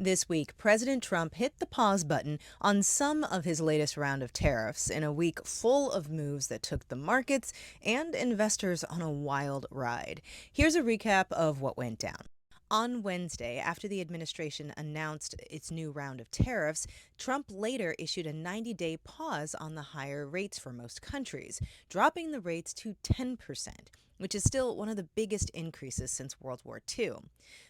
This week, President Trump hit the pause button on some of his latest round of tariffs in a week full of moves that took the markets and investors on a wild ride. Here's a recap of what went down. On Wednesday, after the administration announced its new round of tariffs, Trump later issued a 90-day pause on the higher rates for most countries, dropping the rates to 10%, which is still one of the biggest increases since World War II.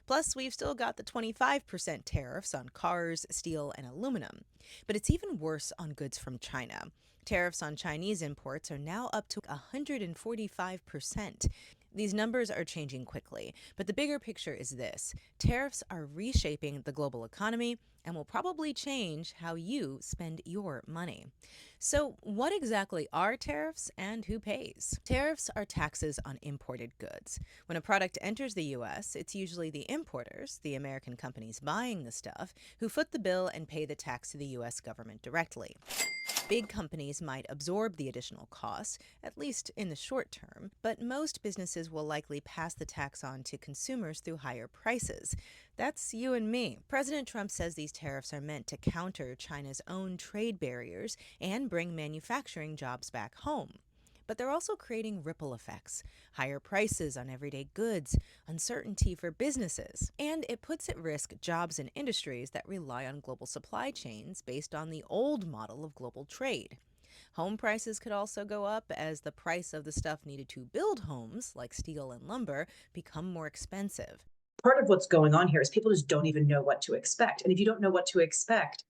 Plus, we've still got the 25% tariffs on cars, steel, and aluminum. But it's even worse on goods from China. Tariffs on Chinese imports are now up to 145%. These numbers are changing quickly, but the bigger picture is this. Tariffs are reshaping the global economy and will probably change how you spend your money. So, what exactly are tariffs and who pays? Tariffs are taxes on imported goods. When a product enters the U.S., it's usually the importers, the American companies buying the stuff, who foot the bill and pay the tax to the U.S. government directly. Big companies might absorb the additional costs, at least in the short term, but most businesses will likely pass the tax on to consumers through higher prices. That's you and me. President Trump says these tariffs are meant to counter China's own trade barriers and bring manufacturing jobs back home. But they're also creating ripple effects, higher prices on everyday goods, uncertainty for businesses, and it puts at risk jobs in industries that rely on global supply chains based on the old model of global trade. Home prices could also go up as the price of the stuff needed to build homes, like steel and lumber, become more expensive. Part of what's going on here is people just don't even know what to expect. And if you don't know what to expect,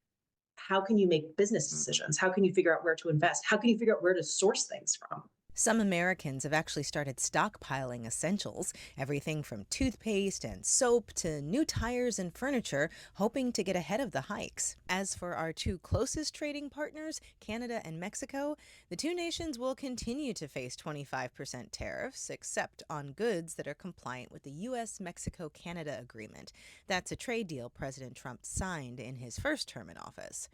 how can you make business decisions? How can you figure out where to invest? How can you figure out where to source things from? Some Americans have actually started stockpiling essentials, everything from toothpaste and soap to new tires and furniture, hoping to get ahead of the hikes. As for our two closest trading partners, Canada and Mexico, the two nations will continue to face 25% tariffs, except on goods that are compliant with the U.S.-Mexico-Canada agreement. That's a trade deal President Trump signed in his first term in office.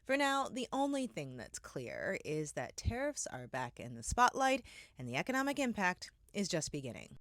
For now, the only thing that's clear is that tariffs are back in the spotlight and the economic impact is just beginning.